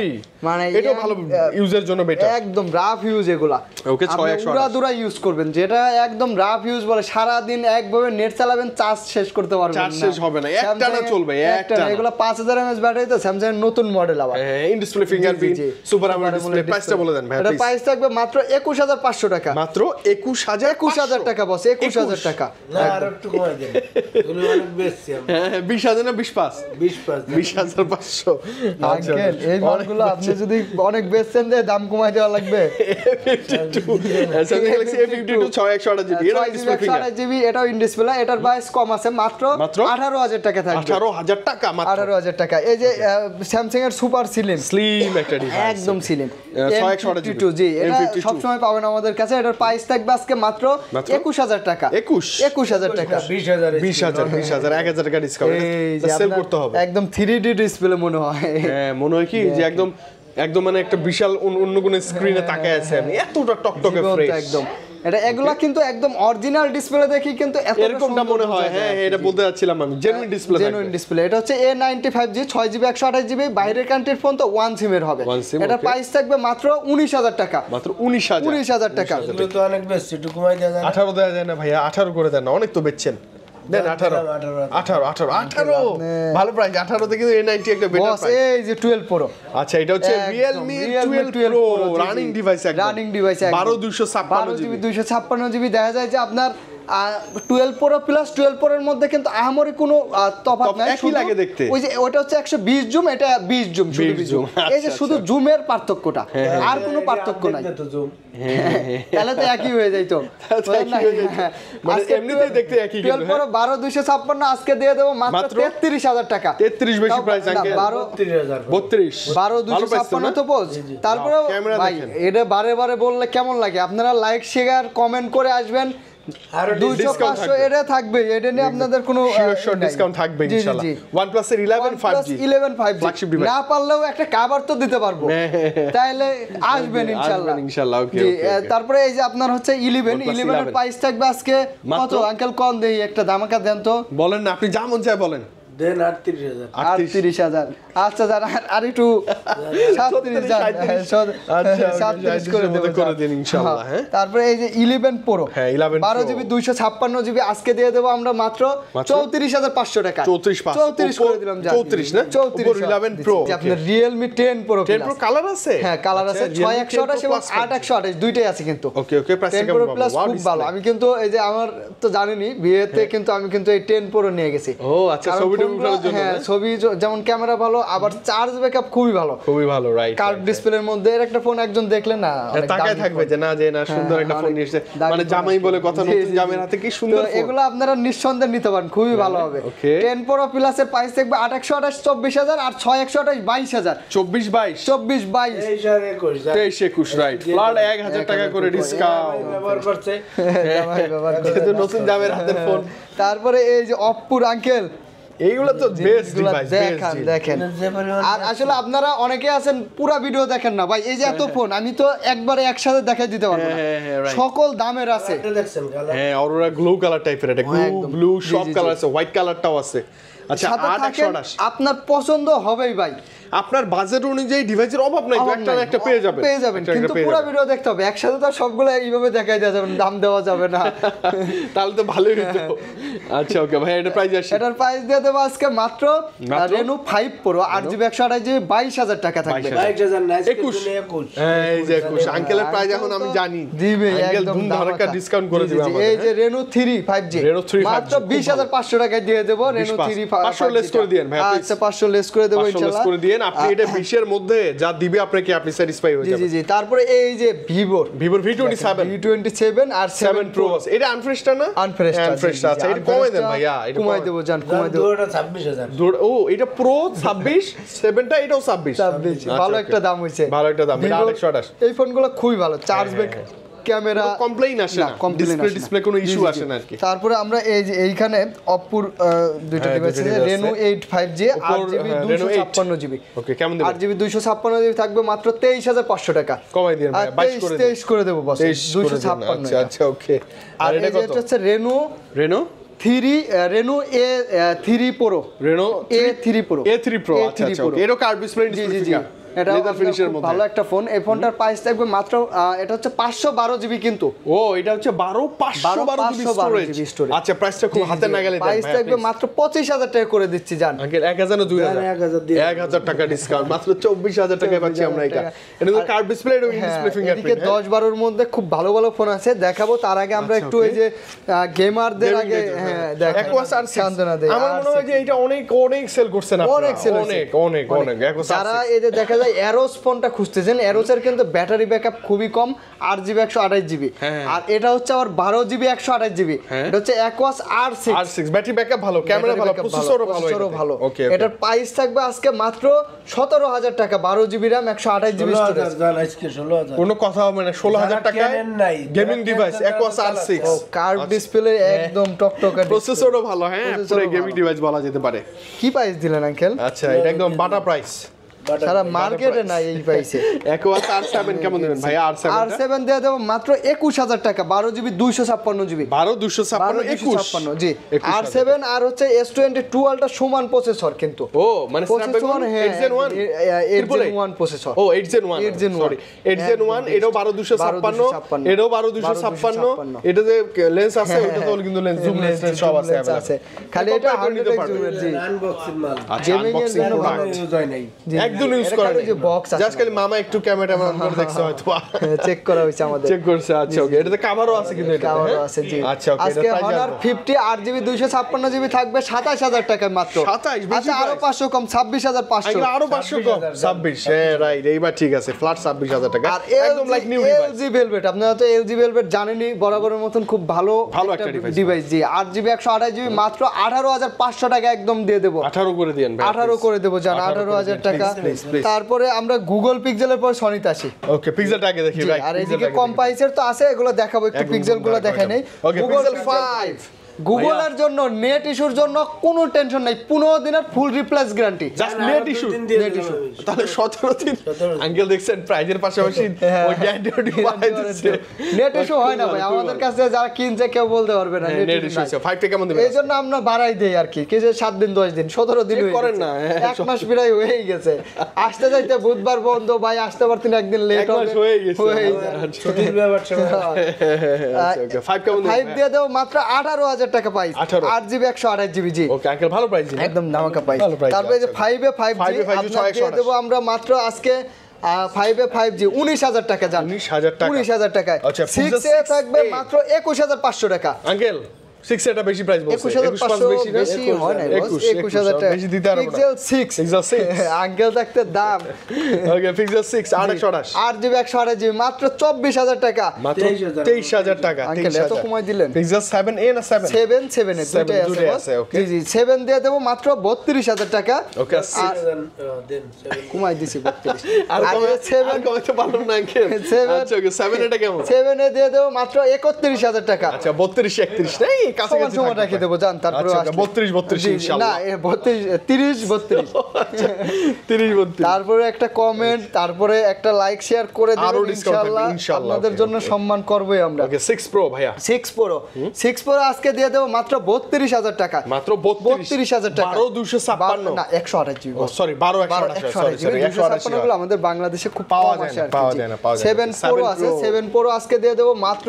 মানে এটা ভালো ইউজের জন্য বেটার, একদম রাফ ইউজ এগুলা, ওকে 6128 দুরা ইউজ করবেন, যেটা একদম রাফ ইউজ বলে সারা দিন একভাবে নেট চালাবেন, চার্জ শেষ করতে পারবেন না, চার্জ শেষ হবে না, একটানা চলবে, একটানা। এগুলা 5000 mAh ব্যাটারি তো Samsung এর নতুন মডেল, আবার in display fingerprint super AMOLED display. প্রাইসটা বলে দেন ভাই এটা প্রাইস থাকবে মাত্র 21500 টাকা, মাত্র 21000 টাকা বস, 21000 টাকা না আর একটু কমাই দেন, এগুলো অনেক বেশি হ্যাঁ 20,000 না 25 20,500 আচ্ছা এই মালগুলো আপনি যদি অনেক বেচছেন যে দাম কমাই দেওয়া লাগবে। Samsung Galaxy A52 6128GB এটা ডিসপ্লে ফিঙ্গার জিবি, এটাও ইন ডিসপ্লে, এটার প্রাইস কম আছে মাত্র 18,000 টাকা থাকবে। 18,000 টাকা মাত্র 18,000 টাকা। এই যে স্যামসাং এর সুপার স্লিম একটা ডিভাইস, একদম স্লিম 6128GB জি, এটা সব সময় পাবেন আমাদের কাছে। এটার প্রাইস থাকবে আজকে মাত্র 21,000 টাকা। 21,000 টাকা, 20,000 1,000 টাকা ডিসকাউন্ট সেল করতে হবে। একদম 3D ডিসপ্লে মনে হয়। হ্যাঁ মনে হয় কি যে একদম মানে একটা বিশাল অন্য কোন স্ক্রিনে তাকায় আছে আমি, এতটা টকটকে ফ্রেশ একদম। এটা এগুলা কিন্তু একদম অরিজিনাল ডিসপ্লে দেখি কিন্তু এরকমটা মনে হয়। হ্যাঁ এটা বলতে যাচ্ছিলাম আমি, জেনুইন ডিসপ্লে। এটা হচ্ছে A95G 6GB 128GB, বাইরের কান্ট্রির ফোন তো 1 সিম এর হবে। এটা প্রাইস থাকবে মাত্র 19,000 টাকা। মাত্র 19,000 টাকা। এগুলো তো অনেক বেশি, একটু কমাই দেওয়া যায় না? 18 দেওয়া যায় না ভাইয়া? 18 করে দেন না, অনেক তো বেচছেন। দেন 18 ভালো প্রাইস। 18 তে কিন্তু A90 একটা বেটার প্রাইস। এই যে 12 Pro। আচ্ছা এটা হচ্ছে Realme 12 Pro রানিং ডিভাইস, একদম 12GB 256GB। দেখা যায় যে আপনার 12 Pro প্লাস 12 Pro এর মধ্যে কিন্তু আহামরি কোনো তফাৎ নাই, একই লাগে দেখতে। ওই যে ওটা হচ্ছে 120 জুম, এটা 20 জুম, শুধু 20 জুম। এই যে শুধু জুমের পার্থক্যটা, আর কোনো পার্থক্য নাই। তাহলে তো একই হয়ে যাইতো। মানে এমনিতেই দেখতে একই, 12 Pro 12,256 আজকে দিয়ে দেব মাত্র 33,000 টাকা। 33 বেশি প্রাইস আঙ্কেল, 32 12,256 তো পোজ। তারপরে ভাই এটা বারে বারে বললে কেমন লাগে? আপনারা লাইক শেয়ার কমেন্ট করে আসবেন, 200-500 এটা থাকবে, এটা নিয়ে আপনাদের কোনো ডিসকাউন্ট থাকবে ইনশাআল্লাহ। OnePlus এর 11 5G না পারলেও একটা কভার তো দিতে পারবো, তাইলে আসবেন ইনশাআল্লাহ। ওকে। তারপরে এই যে আপনার হচ্ছে 11 এর প্রাইস থাকবে আজকে কত আঙ্কেল? কোন দেই একটা ধামাকা দেন তো। বলেন না, আপনি যা মন চায় বলেন। দেন 38,000। 38,000। আচ্ছা যারা আর একটু 37 করে দিন ইনশাআল্লাহ। হ্যাঁ তারপরে এই যে 11 Pro, হ্যাঁ 11 12GB 256GB আজকে দিয়ে দেব আমরা মাত্র 34,500 টাকা। 34 করে দিলাম। 34 না? 34 11 Pro আপনার Realme 10 Pro কালার আছে? হ্যাঁ কালার আছে, 6128 এবং 8128 দুইটাই আছে কিন্তু। ওকে প্রাইস 10 Pro Plus খুব ভালো। আমি কিন্তু এই যে আমার তো জানেনই বিয়েতে কিন্তু আমি কিন্তু এই 10 Pro নিয়ে গেছি। ও আচ্ছা, হ্যাঁ ছবি যেমন ক্যামেরা ভালো, আবার চার্জ ব্যাকআপ খুবই ভালো, রাইট। কার্ভ ডিসপ্লের মধ্যে এর একটা ফোন একজন দেখলে না তাকায় থাকবে যে না সুন্দর একটা ফোন নিয়েছে, মানে জামাই বলে কথা, নতুন জামাইয়ের হাতে কি সুন্দর ফোন। এগুলো আপনারা নিঃসন্দেহে নিতে পারেন, খুবই ভালো হবে। 10 Pro Plus এর প্রাইস থাকবে 828 24,000 আর 6128 22,000। 24 22 23 রাইট, ফ্ল্যাট 1,000 টাকা করে ডিসকাউন্ট ব্যবহার করছে যেহেতু নতুন জামাইয়ের হাতের ফোন। তারপরে এই যে অপ্পুর আঙ্কেল, এইগুলো তো বেস্ট ডিভাইস, দেখেন। আর আসলে আপনারা অনেকে আছেন পুরো ভিডিও দেখেন না ভাই, এই যে এত ফোন আমি তো একবারে একসাথে দেখাই দিতে পারবো না, সকল দামের আছে। হ্যাঁ অরোরা গ্লো কালার টাইপের, এটা ব্লু সব কালার আছে, হোয়াইট কালারটাও আছে। আচ্ছা 828 আপনার পছন্দ হবেই ভাই, আপনার বাজেট অনুযায়ী ডিভাইসের অভাব নাই, একটা পেয়ে যাবেন, কিন্তু পুরো ভিডিও দেখতে হবে, একসাথে তো সবগুলো এইভাবে দেখাই দেওয়া যাবে না, দাম দেওয়া যাবে না, তাহলে তো ভালোই হতো। আচ্ছা ওকে ভাই, এটা প্রাইস আসে, এটার প্রাইস দিয়ে দেব আজকে মাত্র Reno 5 Pro 8GB 128GB 22,000 টাকা থাকবে। 22,000 না, 21। এই যে 21 আঙ্কেলের প্রাইস এখন আমি জানি দিবে, আঙ্কেল একদম ধারকা ডিসকাউন্ট করে দিবে আমাদের। এই যে Reno 3 5G মাত্র 20,500 টাকায় দিয়ে দেব। Reno 3 500 লেস করে দিয়েন ভাই, আচ্ছা 500 লেস করে দেব ইনশাআল্লাহ। করে দিয়েন আপনি, এটা 20 এর মধ্যে যা দিবে আপনাকে, আপনি স্যাটিসফাই হয়ে যাবেন। জি তারপরে এই যে Vivo V27 আর 7 Pro, এটা আনফ্রেশটা না? আনফ্রেশটা আছে, এটা কমাই দেন ভাইয়া, এটা কমাই দেব জান, কমাই দেব। দুটোটা 26,000। ও এটা Pro 26, 7টা এটাও 26। ভালো একটা দাম হইছে, ভালো একটা দাম, এটা 828। এই ফোনগুলো খুবই ভালো, চার্জ ব্যাক, ক্যামেরা কমপ্লেইন আসে না, ডিসপ্লে কোনো ইস্যু আসে না আর কি। তারপরে আমরা এই যে এইখানে অপ্পুর দুইটা ডিভাইস আছে, Reno 8 5G 8GB 256GB। ওকে কেমন দেব? 8GB 256GB থাকবে মাত্র 23,500 টাকা। কমাই দিন ভাই, 22 করে দেব বস, 256। আচ্ছা ওকে। আর এটা কত? হচ্ছে Reno 3 Pro, Reno A3 Pro, A3 Pro। আচ্ছা ওকে, এরও কার্ভ ডিসপ্লে, এটা ভালো একটা ফোন। এই ফোনটার প্রাইস থাকবে মাত্র এটা হচ্ছে 512 জিবি কিন্তু। ও এটা হচ্ছে 512 জিবি স্টোরেজ। আচ্ছা প্রাইসটা খুব হাতে নাগালে দেন। প্রাইস থাকবে মাত্র 25000 টাকা করে দিচ্ছি জান। আঙ্কেল 1000 না 2000? 1000 টাকা ডিসকাউন্ট, মাত্র 24000 টাকায় পাচ্ছি আমরা এটা। এটা তো কার্ভ ডিসপ্লে এবং ডিসপ্লে ফিঙ্গারপ্রিন্ট। এদিকে 10-12 এর মধ্যে খুব ভালো ভালো ফোন আছে, দেখাবো। তার আগে আমরা একটু এই যে গেমারদের আগে দেখাই Aquos R6 আমার মনে হয় যে এটা অনেক সেল করছেন আপনারা, অনেক যারা এই যে দেখা যায় এরোস ফোনটা খুঁজতেছেন, এরোসের কিন্তু ব্যাটারি ব্যাকআপ খুবই কম, 8GB 128GB, আর এটা হচ্ছে আবার 12GB 128GB। এটা হচ্ছে Aquos R6 ব্যাটারি ব্যাকআপ ভালো, ক্যামেরা ভালো, প্রসেসরও ভালো। ওকে এটার প্রাইস থাকবে আজকে মাত্র 17000 টাকা, 12GB RAM 128GB স্টোরেজ। কোনো কথা হবে না, 16000 টাকায় gaming device Aquos R6 curve display একদম টকটকা, প্রসেসরও ভালো, পুরো গেমিং ডিভাইস বলা যেতে পারে। কি প্রাইস দিলেন আঙ্কেল? আচ্ছা এটা একদম বাটা প্রাইস, সারা মার্কেটে নাই এই প্রাইসে। Aquos R7 কেমন দিবেন ভাই? R7 দিয়ে দেব মাত্র 21000 টাকা, 12GB 256GB, 12 256 জি। R7 আর হচ্ছে S22 Ultra সমান প্রসেসর কিন্তু। ও মানে Snapdragon 8 Gen 1 প্রসেসর। ও 8 Gen 1 সরি 8 Gen 1, এটাও 12 256, এটাও 12 256। এটা যে লেন্স আছে ওটা তো কিন্তু লেন্স জুম লেন্স সব আছে, খালি এটা 100x জুমের। জি আনবক্সিং মাল, গেমিং এর জন্য ভালো ইউজ হয় নাই, একদম ইউজ করে যে বক্স আছে, জাস্ট খালি মামা একটু ক্যামেরাম্যান করে দেখছে হয়তো, চেক করা হইছে আমাদের, চেক করছে। আচ্ছা ওকে, এটাতে কভারও আছে কিন্তু, এটা কভারও আছে জি। আচ্ছা ওকে, আজকে Honor 50 8GB 256GB থাকবে 27000 টাকায় মাত্র। 27 আচ্ছা আরো 500 কম, 26500। আরো 500 কম, 26। হ্যাঁ রাইট, এইবার ঠিক আছে, ফ্ল্যাট 26000 টাকা, আর একদম like new device. LG Velvet, আপনারা তো LG Velvet জানেনই, বরাবরের মতন খুব ভালো একটা ডিভাইস। জি 8GB 128GB মাত্র 18500 টাকা একদম দিয়ে দেব। 18 করে দেন ভাই, 18 করে দেব জান, 18000 টাকা। তারপরে আমরা গুগল পিক্সেলের পর সনিতে আসি। ওকে পিক্সেলটা আগে দেখি ভাই। আর এদিকে কম প্রাইসের তো আছে, এগুলো দেখাবো, একটু পিক্সেলগুলো দেখাই নেই। গুগল 5 গুগলের জন্য নেট ইস্যুর জন্য কোনো টেনশন নাই, 15 দিনের ফুল replace guarantee, just net issue. তাহলে 17 দিন আঙ্কেল দেখছেন প্রাইজের পাশাপাশি ওই গ্যারান্টি পাই দিচ্ছে। নেট ইস্যু হয় না ভাই আমাদের কাছে, যারা কিনছে কেউ বলতে পারবে না নেট ইস্যু আছে। 5 টাকা কেমন দিবেন? এইজন্য আমরা বাড়াই দেই আর কি, যে 7 দিন 10 দিন 17 দিন করেন না, এক মাস প্রায় হয়ে গেছে। আসতে যাইতে বুধবার বন্ধ ভাই, আসতে পারতেন একদিন লেট হবে, হয়ে গেছে। ছুটির ব্যাপার সব। আচ্ছা ওকে, 5 কেমন দিবেন? 5 দিয়ে দাও মাত্র 18000 টাকা প্রাইস, 8GB 128GB। জি ওকে আঙ্কেল ভালো প্রাইস দিন, একদম ধামাকা প্রাইস। তারপরে যে 5 এ 5G আপনাদের দিয়ে দেব আমরা মাত্র আজকে 5 এ 5G 19000 টাকা জান, 19000 টাকায়। 6 এ থাকবে মাত্র 21500 টাকা। আঙ্কেল 6 এটা বেশি প্রাইস বলছে, 21500 বেশি হয় না, 21000 টাকা বেশি দিতে পারবো না। পিক্সেল 6 আঙ্কেল থাকতে দাম। ওকে পিক্সেল 6 828, 8GB 128GB মাত্র 24000 টাকা, মাত্র 23000 টাকা। আঙ্কেল এত কমাই দিলেন। পিক্সেল 7a না 7 7 এ দুটোই আছে। জি জি 7 দিয়ে দেব মাত্র 32000 টাকা। ওকে দেন কমাই দিছি 32। আর 7 কমাইতে পারলাম না আঙ্কেল। আচ্ছা ওকে 7 এটা কেমন? 7 এ দিয়ে দেব মাত্র 31000 টাকা। আচ্ছা 32 31 নাই কাছাকাছি সময় রেখে দেব জান, তারপর 32 ইনশাআল্লাহ। না 30 32 তারপরে একটা কমেন্ট, তারপরে একটা লাইক শেয়ার করে দেব ইনশাআল্লাহ, আপনাদের জন্য সম্মান করবই আমরা। ওকে 6 Pro ভাইয়া, 6 Pro আজকে দিয়ে দেব মাত্র 32000 টাকা, মাত্র 32000 টাকা। 12256 না 128GB, সরি 12258, সরি 128 গুলো আমাদের বাংলাদেশে খুব পাওয়া কম যায় আসে। না, পাওয়া যায় না। 7 Pro আছে, 7 Pro আজকে দিয়ে দেব মাত্র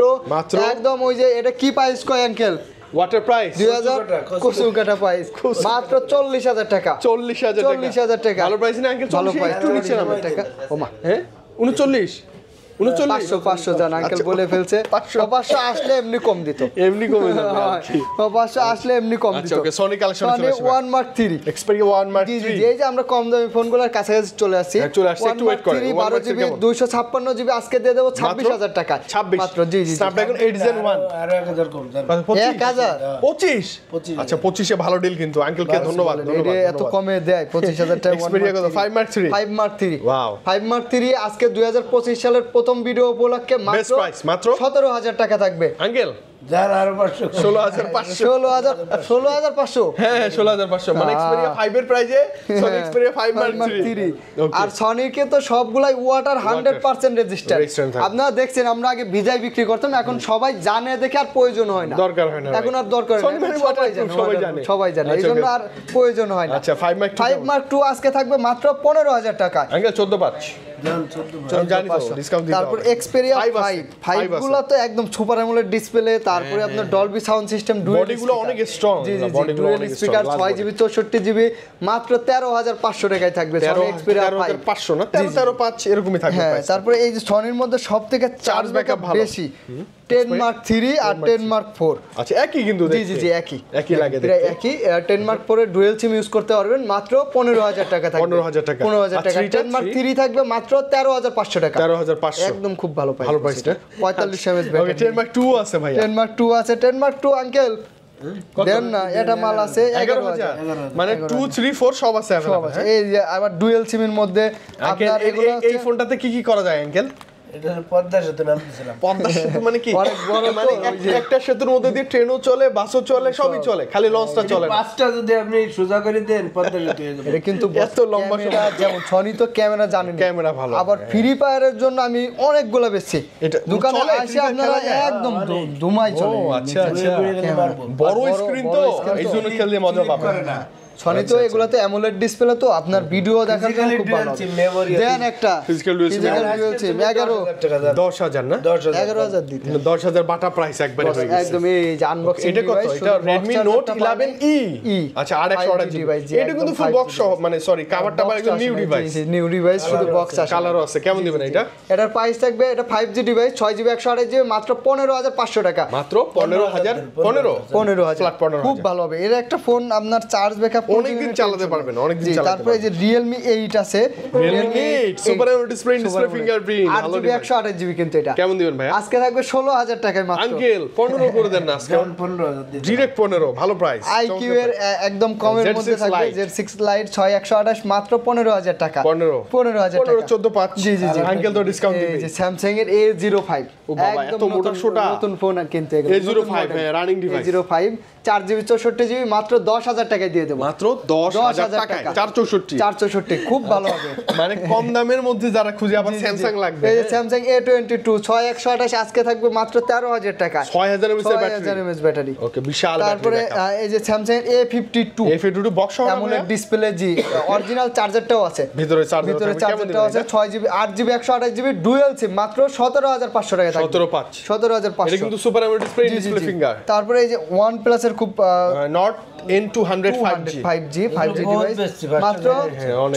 একদম ওই যে এটা কি প্রাইস কয় আঙ্কেল? ওয়াটার প্রাইস 2000 কুসু কাটা প্রাইস মাত্র 40000 টাকা, 40000 টাকা। ভালো প্রাইস না আঙ্কেল? ভালো প্রাইস, একটু নিচে নামে টাকা। ওমা হ্যাঁ 39 500 জান আঙ্কেল বলে ফেলছে। 500 আসলে এমনি কম দিত, এমনি কমে যাবে। 500 আসলে এমনি কম দিত। আচ্ছা ওকে সনি কালেকশন চলে আসবে, 1 Mark 3 Xperia 1 Mark 3। জি এই যে আমরা কম দামি ফোনগুলোর কাছাকাছি চলে আসছি, চলে আসছে, একটু ওয়েট করেন। 12GB 256GB আজকে দিয়ে দেব 26000 টাকা মাত্র। জি জি Snapdragon 8 Gen 1 আর 1000 কম জান, 1000 25। আচ্ছা 25 এ ভালো ডিল কিন্তু, আঙ্কেলকে ধন্যবাদ। এত কমে দেয় 25000 টাকা। Xperia কত? 5 Mark 3 5 Mark 3 ওয়াও, 5 Mark 3 আজকে 2025 সালের প্রথম ভিডিও উপলক্ষে বেস্ট প্রাইস মাত্র 17000 টাকা থাকবে। আঙ্কেল যার আরো 500 16,500 হ্যাঁ 16,500 মানে Xperia 5 এর প্রাইসে Sony Xperia 5 Mark 3 আর সনিকে তো সবগুলাই ওয়াটার 100% রেজিস্টার। আপনারা দেখছেন আমরা আগে ভিজাই বিক্রি করতাম, এখন সবাই জানে দেখে আর প্রয়োজন হয় না, দরকার হয় না, এখন আর দরকার হয় না, সবাই জানে এইজন্য আর প্রয়োজন হয় না। আচ্ছা 5 Mark 2 আজকে থাকবে মাত্র 15,000 টাকা। আঙ্কেল 14,500 জানি তো ডিসকাউন্ট দিতে হবে। তারপর Xperia 5 গুলো তো একদম সুপার অ্যামোলেড ডিসপ্লে, তারপরে আপনার ডলবি সাউন্ড সিস্টেম, বডিগুলো অনেক স্ট্রং, বডিগুলো অনেক স্পিকার, 6GB 64GB মাত্র 13,500 টাকায় থাকবে Sony Xperia 500 না 13,500 এরকমই থাকবে প্রাইস। তারপরে এই যে সনির মধ্যে সবথেকে চার্জ ব্যাকআপ বেশি 10 Mark 3 আর 10 Mark 4। আচ্ছা একই কিন্তু দেখতে, জি একই লাগে দেখতে, একই 10 Mark 4 এর ডুয়াল সিম ইউজ করতে পারবেন মাত্র 15,000 টাকা থাকবে, 15,000 টাকা 10 Mark 3 থাকবে মাত্র 13,500 টাকা, 13,500 একদম খুব ভালো প্রাইস, ভালো প্রাইস না। 45 mAh ওকে ব্যাটারি। 10 Mark 2 আছে ভাই, 10 Mark 2 আছে, 10 Mark 2 আঙ্কেল দেন না, এটা মাল আছে 11,000 মানে 2 3 4 সব আছে সব আছে। এই যে আবার ডুয়াল সিমের মধ্যে আপনার এগুলো এই ফোনটাতে কি করা যায় আঙ্কেল? এটা পদ্মার সাথে নামতেছিলাম। পদ্মা সেতু মানে কি? অনেক বড়, মানে একটা সেতুর মধ্যে দিয়ে ট্রেনও চলে, বাসও চলে, সবই চলে, খালি লঞ্চটা চলে না। পাঁচটা যদি আপনি সোজা করে দেন পদ্মা সেতু হয়ে যাবে। এটা কিন্তু এত লম্বা ক্যামেরা, যেমন সনি তো ক্যামেরা জানেন, ক্যামেরা ভালো, আবার ফ্রি ফায়ারের জন্য আমি অনেকগুলো বেচছি, এটা দোকানে চলে, আসে আপনারা একদম ধুমাই চলে। ও আচ্ছা বড় স্ক্রিন তো এইজন্য খেললে মজা পাবেন। সনি তো এগুলাতে অ্যামোলেড ডিসপ্লে, তো আপনার ভিডিও দেখার জন্য খুব ভালো। দেন একটা ফিজিক্যাল ডুয়াল সিম 10,000 না 11,000 দিতে 10,000 বাটা প্রাইস একবারে হয়ে গেছে একদম। এই যে আনবক্সিং এটা কত? এটা Redmi Note 11e আচ্ছা 828GB, এটা কিন্তু ফুল বক্স সহ, মানে সরি কভারটা মানে একদম নিউ ডিভাইস শুধু বক্স আছে, কালারও আছে। কেমন দিবেন এটা? এটার প্রাইস থাকবে, এটা 5G ডিভাইস 6GB 128GB মাত্র 15,500 টাকা, মাত্র 15,000 15,000 খুব ভালো হবে। এর একটা ফোন আপনার চার্জ ব্যাকআপ অনেকদিন চালাতে পারবেন, অনেকদিন চালাতে পারবেন। তারপরে এই যে Realme 8 আছে, Realme 8 super AMOLED display fingerprint, ভালো 8GB কিন্তু এটা কেমন দিবেন ভাই? আজকে থাকবে 16,000 টাকায় মাত্র। আঙ্কেল 15 করে দেন না আজকে, 15,000 দিন ডাইরেক্ট 15 ভালো প্রাইস। IQ এর একদম কমের মধ্যে থাকবে Z6 Lite 6128 মাত্র 15,000 টাকা, 15,000 টাকা 14,500 জি আঙ্কেল তো ডিসকাউন্ট দিবে। এই যে Samsung এর A05, ও বাবা এত মোটা সোটা, নতুন ফোন কিন্তু এগুলো A05 হ্যাঁ running device, A05 4GB 64GB মাত্র 10,000 টাকায় দিয়ে দেব, মাত্র 10,000 টাকায় 464 খুব ভালো হবে। মানে কম দামের মধ্যে যারা খুঁজে আবার স্যামসাং লাগবে, এই যে Samsung A22 6128 আজকে থাকবে মাত্র 13,000 টাকা, 6000 mAh ব্যাটারি। ওকে বিশাল। তারপরে এই যে Samsung A52 বক্স সহ AMOLED ডিসপ্লে, জি অরিজিনাল চার্জারটাও আছে, ভিতরে চার্জারটাও আছে 6GB 8GB 128GB dual SIM মাত্র 17,500 টাকা থাকবে, 17,500 এটা কিন্তু সুপার অ্যামোলেড ডিসপ্লে ফিঙ্গার। তারপরে এই যে OnePlus এর খুব নট N200 5G ডিভাইস মাত্র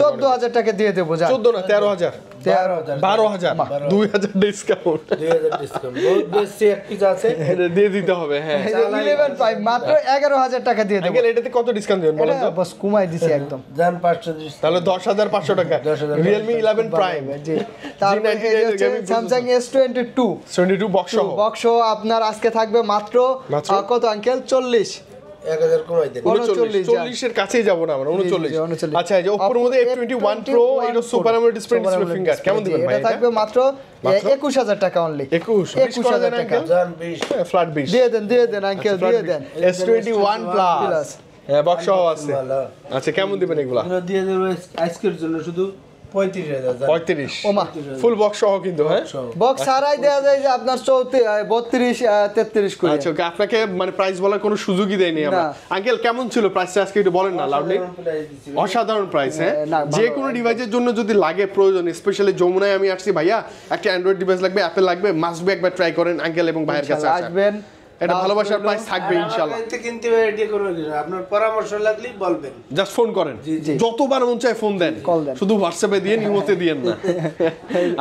14,000 টাকা দিয়ে দেব। 14 না 13,000 12,000 2,000 ডিসকাউন্ট, 2000 ডিসকাউন্ট বহুত বেশি এক পিস আছে এটা দিয়ে দিতে হবে। হ্যাঁ 11.5 মাত্র 11,000 টাকা দিয়ে দেব। আঙ্কেল এটাতে কত ডিসকাউন্ট দিবেন বলেন তো? বস কমাই দিছি একদম, জান 500 ডিসকাউন্ট, তাহলে 10,500 টাকা Realme 11 Prime। জি তারপরে এই যে Samsung S22 বক্স সহ আপনার আজকে থাকবে মাত্র কত আঙ্কেল? 40 1000 কমাই দেন, 39 এর কাছেই যাব না আমরা, 39। আচ্ছা এই যে Oppo এর মধ্যে F21 Pro এটা সুপার অ্যামোলেড ডিসপ্লে ফিঙ্গার কেমন দিবেন ভাই? এটা থাকবে মাত্র 21,000 টাকা অনলি, 21,000 টাকা জান 20 ফ্ল্যাট 20 দিয়ে দেন আঙ্কেল, দিয়ে দেন। S21 প্লাস হ্যাঁ বক্স সহ আছে। আচ্ছা কেমন দিবেন এগুলা? এগুলো দিয়ে দেব আজকের জন্য শুধু 35,000 35 ওমা ফুল বক্স সহ কিন্তু হ্যাঁ বক্স ছাড়াই দেয়া যায় যে আপনার 32 33 করে। আচ্ছা ওকে আপনাকে মানে প্রাইস বলার কোনো সুযোগই দেয়নি আমরা। আঙ্কেল কেমন ছিল প্রাইসটা আজকে একটু বলেন না লাউডলি। অসাধারণ প্রাইস হ্যাঁ, যে কোনো ডিভাইসের জন্য যদি লাগে প্রয়োজন, স্পেশালি যমুনায় আমি আসছি ভাইয়া একটা অ্যান্ড্রয়েড ডিভাইস লাগবে, অ্যাপেল লাগবে, মাস্ট বি একবার ট্রাই করেন আঙ্কেল এবং ভাইয়ের কাছে আসবেন। এটা ভালোবাসার প্রাইস থাকবে ইনশাআল্লাহ। কিন্তু এডি করবে আপনার পরামর্শ লাগলে বলবেন, জাস্ট ফোন করেন, যতবার মন চায় ফোন দেন, শুধু হোয়াটসঅ্যাপে দিয়ে ইমোতে দিয়েন না।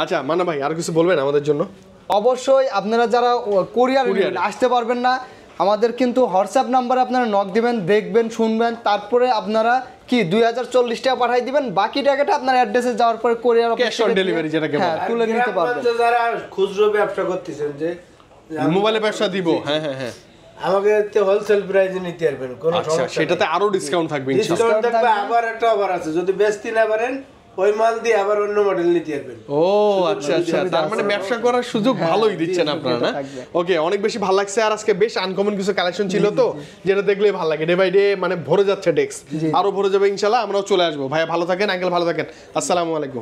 আচ্ছা মানা ভাই আর কিছু বলবেন আমাদের জন্য? অবশ্যই আপনারা যারা কোরিয়ার আসতে পারবেন না, আমাদের কিন্তু হোয়াটসঅ্যাপ নাম্বারে আপনারা নক দিবেন, দেখবেন, শুনবেন, তারপরে আপনারা কি 2040 টাকা পাঠাই দিবেন, বাকি টাকাটা আপনার অ্যাড্রেসে যাওয়ার পরে কোরিয়ার ক্যাশ অন ডেলিভারি যেটাকে বলে তুলে নিতে পারবেন। যারা খুচরো ব্যবসা করতেছেন যে মোবাইলে ব্যবসা দিব, হ্যাঁ হ্যাঁ হ্যাঁ আমাকে হোলসেল প্রাইসে নিতে পারবেন, কোনো সমস্যা সেটাতে আরো ডিসকাউন্ট থাকবে ইনশাআল্লাহ। ডিসকাউন্ট থাকবে, আবার একটা অফার আছে, যদি বেচতে না পারেন ওই মাল দিয়ে আবার অন্য মডেল নিতে পারবেন। ও আচ্ছা আচ্ছা, তার মানে ব্যবসা করার সুযোগ ভালোই দিচ্ছেন আপনারা না? ওকে, অনেক বেশি ভালো লাগছে। আর আজকে বেশ আনকমন কিছু কালেকশন ছিল তো, যেটা দেখলে ভালো লাগে। ডে বাই ডে মানে ভরে যাচ্ছে ডেস্ক, আরো ভরে যাবে ইনশাআল্লাহ। আমরাও চলে আসবো। ভাইয়া ভালো থাকেন, আঙ্কেল ভালো থাকেন, আসসালামু আলাইকুম।